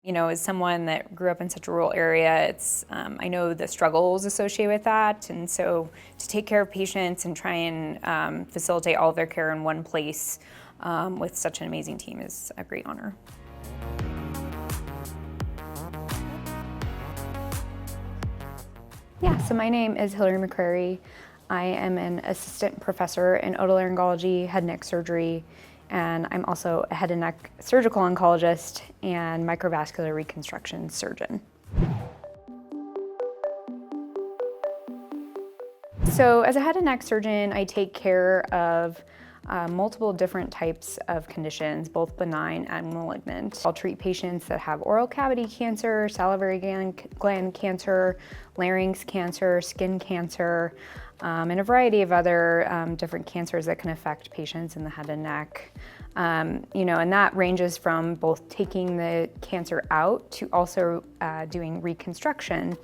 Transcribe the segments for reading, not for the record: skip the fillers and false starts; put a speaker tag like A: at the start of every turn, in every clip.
A: As someone that grew up in such a rural area, I know the struggles associated with that. And so to take care of patients and try and facilitate all of their care in one place with such an amazing team is a great honor. Yeah, so my name is Hilary McCrary. I am an assistant professor in otolaryngology, head and neck surgery, and I'm also a head and neck surgical oncologist and microvascular reconstruction surgeon. So as a head and neck surgeon, I take care of multiple different types of conditions, both benign and malignant. I'll treat patients that have oral cavity cancer, salivary gland cancer, larynx cancer, skin cancer, and a variety of other different cancers that can affect patients in the head and neck. And that ranges from both taking the cancer out to also doing reconstruction.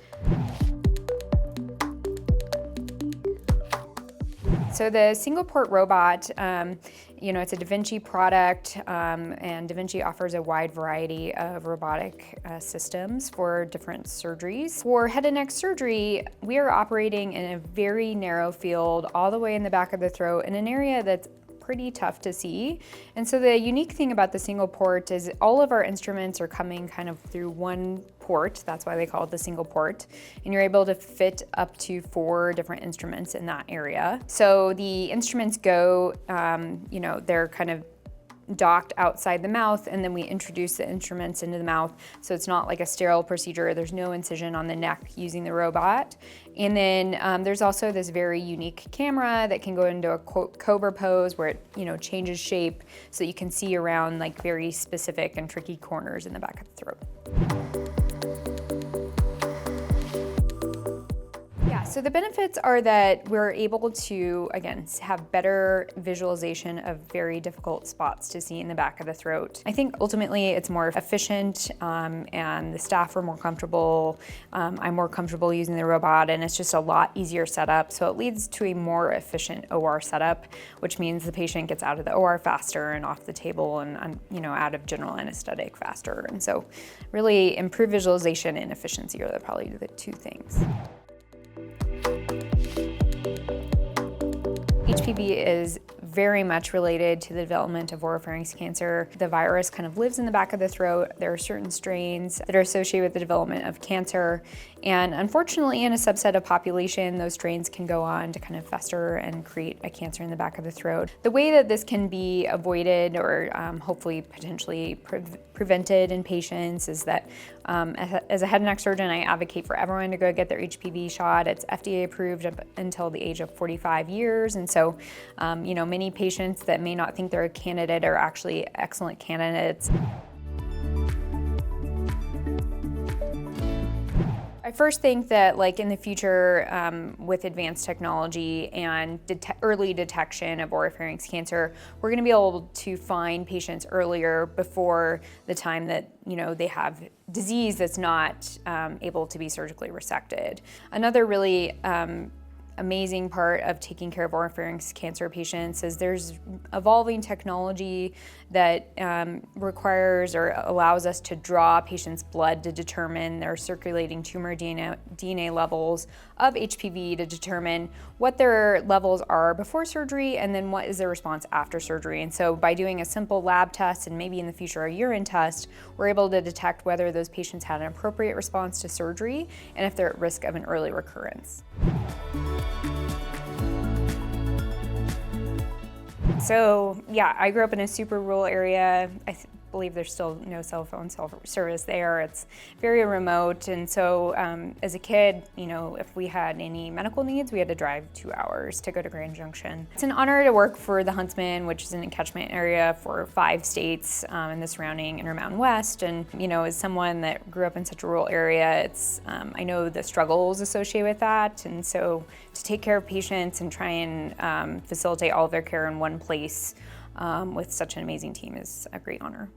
A: So the single port robot, it's a Da Vinci product, and Da Vinci offers a wide variety of robotic systems for different surgeries. For head and neck surgery, we are operating in a very narrow field, all the way in the back of the throat, in an area that's pretty tough to see. And so the unique thing about the single port is all of our instruments are coming kind of through one port. That's why they call it the single port. And you're able to fit up to 4 different instruments in that area. So the instruments go, they're kind of docked outside the mouth, and then we introduce the instruments into the mouth. So it's not like a sterile procedure. There's no incision on the neck using the robot. And then there's also this very unique camera that can go into a cobra pose where it changes shape so that you can see around like very specific and tricky corners in the back of the throat. So the benefits are that we're able to, again, have better visualization of very difficult spots to see in the back of the throat. I think ultimately it's more efficient and the staff are more comfortable. I'm more comfortable using the robot, and it's just a lot easier setup. So it leads to a more efficient OR setup, which means the patient gets out of the OR faster and off the table and out of general anesthetic faster. And so really improved visualization and efficiency are probably the 2 things. HPV is very much related to the development of oropharynx cancer. The virus kind of lives in the back of the throat. There are certain strains that are associated with the development of cancer. And unfortunately, in a subset of population, those strains can go on to kind of fester and create a cancer in the back of the throat. The way that this can be avoided or hopefully potentially prevented in patients is that as a head and neck surgeon, I advocate for everyone to go get their HPV shot. It's FDA approved up until the age of 45 years. And so, many patients that may not think they're a candidate are actually excellent candidates. I first think that in the future with advanced technology and early detection of oropharynx cancer, we're going to be able to find patients earlier before the time that they have disease that's not able to be surgically resected. Another really amazing part of taking care of oropharynx cancer patients is there's evolving technology that requires or allows us to draw patients' blood to determine their circulating tumor DNA levels of HPV, to determine what their levels are before surgery and then what is their response after surgery. And so by doing a simple lab test and maybe in the future a urine test, we're able to detect whether those patients had an appropriate response to surgery and if they're at risk of an early recurrence. So yeah, I grew up in a super rural area. I believe there's still no cell phone service there. It's very remote. And so as a kid, if we had any medical needs, we had to drive 2 hours to go to Grand Junction. It's an honor to work for the Huntsman, which is in a catchment area for 5 states in the surrounding Intermountain West. And, as someone that grew up in such a rural area, I know the struggles associated with that. And so to take care of patients and try and facilitate all of their care in one place with such an amazing team is a great honor.